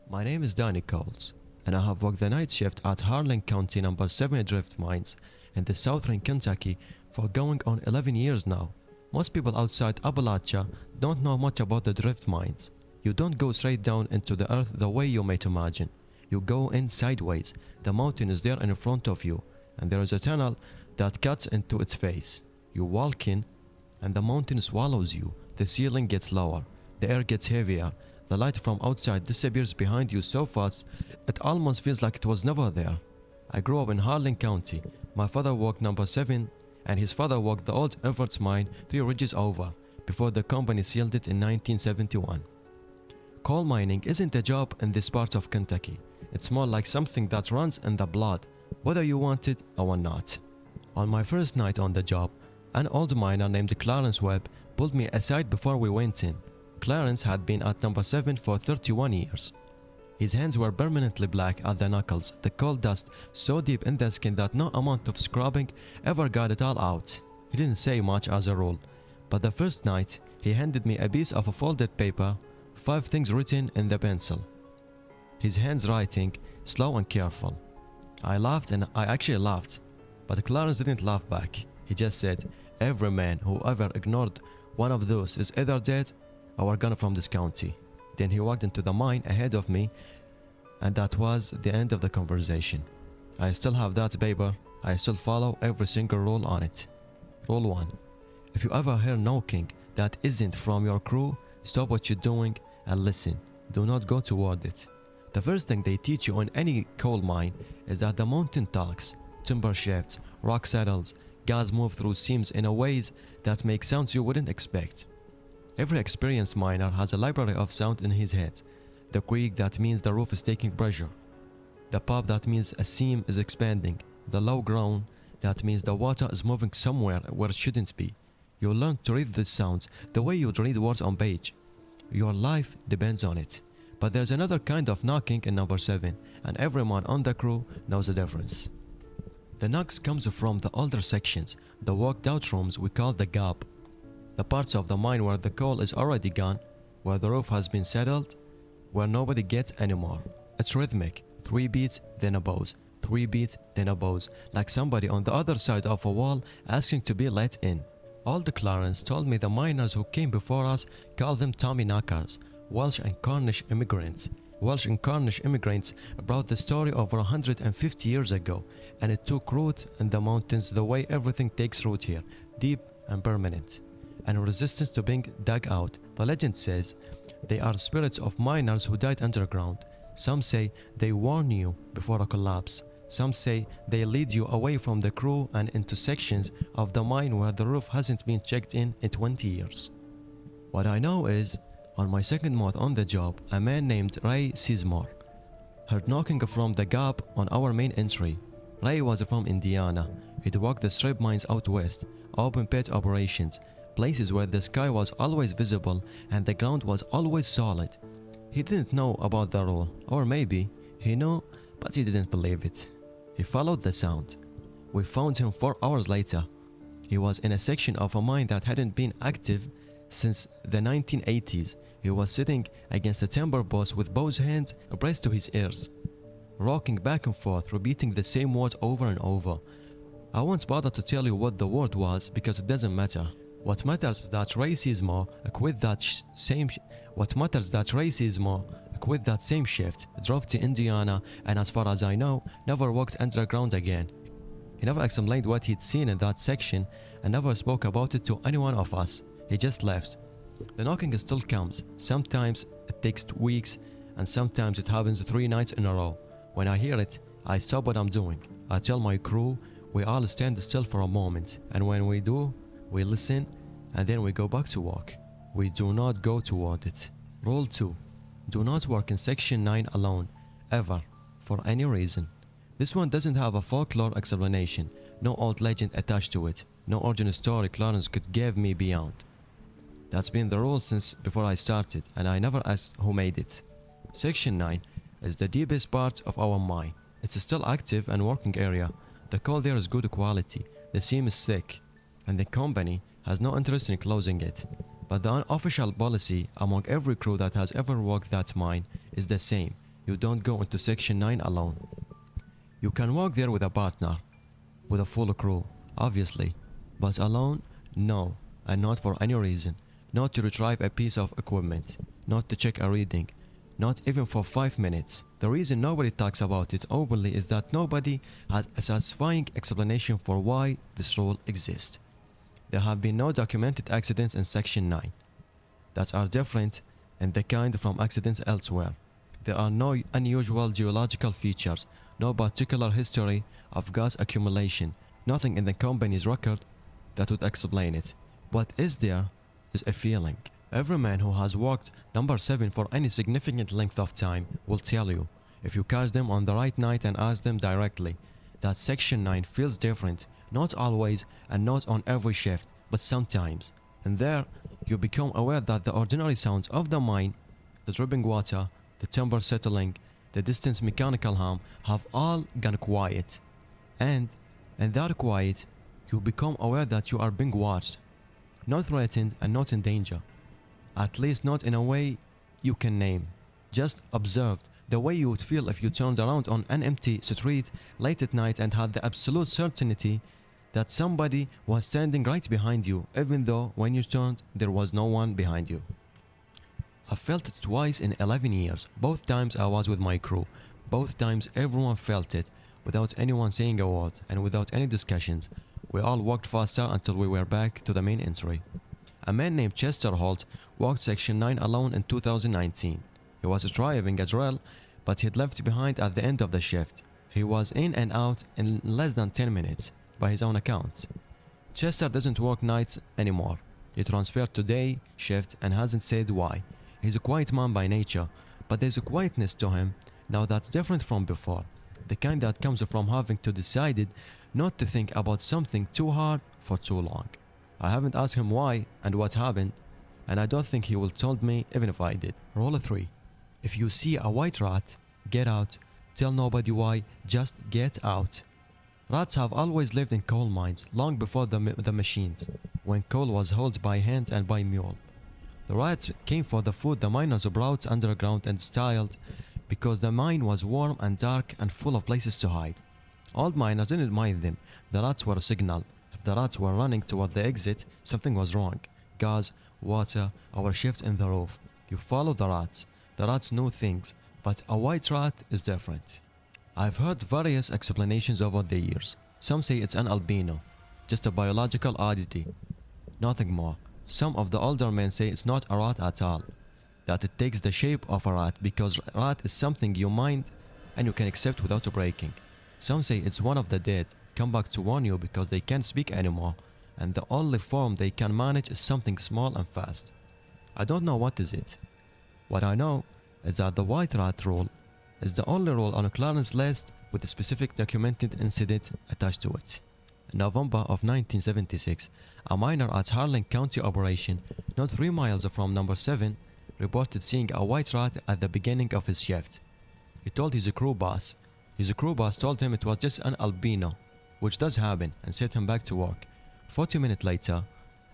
My name is Danny Coles, and I have worked the night shift at Harlan County number 7 drift mines in the southern Kentucky for going on 11 years now. Most people outside Appalachia don't know much about the drift mines. You don't go straight down into the earth the way you might imagine. You go in sideways. The mountain is there in front of you, and there is a tunnel that cuts into its face. You walk in, and the mountain swallows you. The ceiling gets lower. The air gets heavier. The light from outside disappears behind you so fast, it almost feels like it was never there. I grew up in Harlan County. My father worked number 7, and his father worked the old Everts mine 3 ridges over, before the company sealed it in 1971. Coal mining isn't a job in this part of Kentucky. It's more like something that runs in the blood, whether you want it or not. On my first night on the job, an old miner named Clarence Webb pulled me aside before we went in. Clarence had been at number 7 for 31 years. His hands were permanently black at the knuckles, the coal dust so deep in the skin that no amount of scrubbing ever got it all out. He didn't say much as a rule, but the first night he handed me a piece of folded paper, 5 things written in the pencil. His hands writing, slow and careful. I laughed, and I actually laughed, but Clarence didn't laugh back. He just said, "Every man who ever ignored one of those is either dead or gone from this county." Then he walked into the mine ahead of me, and that was the end of the conversation. I still have that paper. I still follow every single rule on it. Rule 1. If you ever hear knocking that isn't from your crew, stop what you're doing and listen. Do not go toward it. The first thing they teach you on any coal mine is that the mountain talks. Timber shifts, rock settles, gas move through seams in a ways that make sounds you wouldn't expect. Every experienced miner has a library of sound in his head. The creak, that means the roof is taking pressure. The pop, that means a seam is expanding. The low groan, that means the water is moving somewhere where it shouldn't be. You learn to read these sounds the way you'd read words on page. Your life depends on it. But there's another kind of knocking in number 7, and everyone on the crew knows the difference. The knocks comes from the older sections, the worked out rooms we call the gap. The parts of the mine where the coal is already gone, where the roof has been settled, where nobody gets anymore. It's rhythmic, 3 beats, then a pause, 3 beats, then a pause, like somebody on the other side of a wall asking to be let in. Old Clarence told me the miners who came before us called them Tommy knockers, Welsh and Cornish immigrants. Welsh and Cornish immigrants brought the story over 150 years ago, and it took root in the mountains the way everything takes root here, deep and permanent, and resistance to being dug out. The legend says they are spirits of miners who died underground. Some say they warn you before a collapse. Some say they lead you away from the crew and into sections of the mine where the roof hasn't been checked in 20 years. What I know is, on my second month on the job, a man named Ray Sizemore heard knocking from the gap on our main entry. Ray was from Indiana. He'd worked the strip mines out west, open pit operations, places where the sky was always visible and the ground was always solid. He didn't know about the rule, or maybe he knew, but he didn't believe it. He followed the sound. We found him 4 hours later. He was in a section of a mine that hadn't been active since the 1980s. He was sitting against a timber post with both hands pressed to his ears, rocking back and forth, repeating the same word over and over. I won't bother to tell you what the word was because it doesn't matter. What matters is that Ray Sizemore quit that same shift, drove to Indiana, and as far as I know, never walked underground again. He never explained what he'd seen in that section and never spoke about it to any one of us. He just left. The knocking still comes. Sometimes it takes 2 weeks, and sometimes it happens 3 nights in a row. When I hear it, I stop what I'm doing. I tell my crew we all stand still for a moment, and when we do, we listen, and then we go back to work. We do not go toward it. Rule 2. Do not work in Section 9 alone, ever, for any reason. This one doesn't have a folklore explanation, no old legend attached to it, no origin story Clarence could give me beyond. That's been the rule since before I started, and I never asked who made it. Section 9 is the deepest part of our mine. It's still active and working area. The coal there is good quality, the seam is thick, and the company has no interest in closing it. But the unofficial policy among every crew that has ever worked that mine is the same. you don't go into Section 9 alone. You can walk there with a partner, with a full crew, obviously, but alone, no, and not for any reason. Not to retrieve a piece of equipment, not to check a reading, not even for 5 minutes. The reason nobody talks about it openly is that nobody has a satisfying explanation for why this rule exists. There have been no documented accidents in Section 9 that are different in the kind from accidents elsewhere. There are no unusual geological features, no particular history of gas accumulation, nothing in the company's record that would explain it. What is there is a feeling. Every man who has walked number 7 for any significant length of time will tell you, if you catch them on the right night and ask them directly, that Section 9 feels different, not always and not on every shift, but sometimes. And there, you become aware that the ordinary sounds of the mine, the dripping water, the timber settling, the distant mechanical hum have all gone quiet. And in that quiet, you become aware that you are being watched, not threatened and not in danger. At least not in a way you can name. Just observed, the way you would feel if you turned around on an empty street late at night and had the absolute certainty that somebody was standing right behind you, even though when you turned there was no one behind you. I felt it twice in 11 years. Both times I was with my crew. Both times everyone felt it, without anyone saying a word and without any discussions. We all walked faster until we were back to the main entry. A man named Chester Holt walked Section 9 alone in 2019. He was driving a drill, but he'd left behind at the end of the shift. He was in and out in less than 10 minutes, by his own accounts. Chester doesn't work nights anymore. He transferred to day shift and hasn't said why. He's a quiet man by nature, but there's a quietness to him now that's different from before. The kind that comes from having to decide not to think about something too hard for too long. I haven't asked him why and what happened, and I don't think he will told me even if I did. Rule 3. If you see a white rat, get out. Tell nobody why, just get out. Rats have always lived in coal mines, long before the machines, when coal was hauled by hand and by mule. The rats came for the food the miners brought underground and styled because the mine was warm and dark and full of places to hide. Old miners didn't mind them. The rats were a signal. If the rats were running toward the exit, something was wrong. Gas, water, or a shift in the roof. You follow the rats. The rats know things, but a white rat is different. I've heard various explanations over the years. Some say it's an albino, just a biological oddity, nothing more. Some of the older men say it's not a rat at all, that it takes the shape of a rat because rat is something you mind and you can accept without breaking. Some say it's one of the dead, come back to warn you because they can't speak anymore, and the only form they can manage is something small and fast. I don't know what is it. What I know is that the white rat rule is the only rule on Clarence list with a specific documented incident attached to it. In November of 1976, a miner at Harlan County Operation, not 3 miles from number 7, reported seeing a white rat at the beginning of his shift. He told his crew boss. His crew boss told him it was just an albino, which does happen, and sent him back to work. 40 minutes later,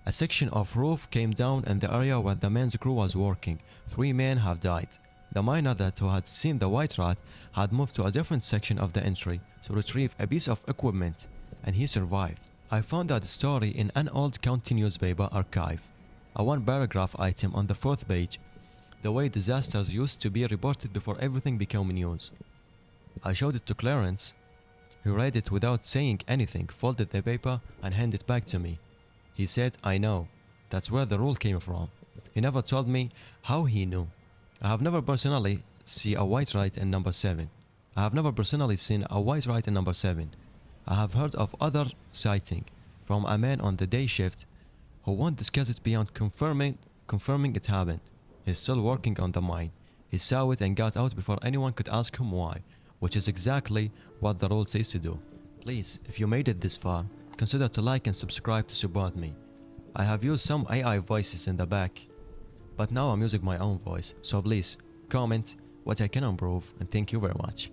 a section of roof came down in the area where the man's crew was working. 3 men have died. The miner who had seen the white rat had moved to a different section of the entry to retrieve a piece of equipment, and he survived. I found that story in an old county newspaper archive, a 1-paragraph item on the 4th page, the way disasters used to be reported before everything became news. I showed it to Clarence, who read it without saying anything, folded the paper and handed it back to me. He said, "I know, that's where the rule came from." He never told me how he knew. I have never personally seen a white rat in number 7. I have never personally seen a white rat in number 7. I have heard of other sighting from a man on the day shift who won't discuss it beyond confirming it happened. He's still working on the mine. He saw it and got out before anyone could ask him why, which is exactly what the rule says to do. Please, if you made it this far, consider to like and subscribe to support me. I have used some AI voices in the back, but now I'm using my own voice, so please comment what I can improve, and thank you very much.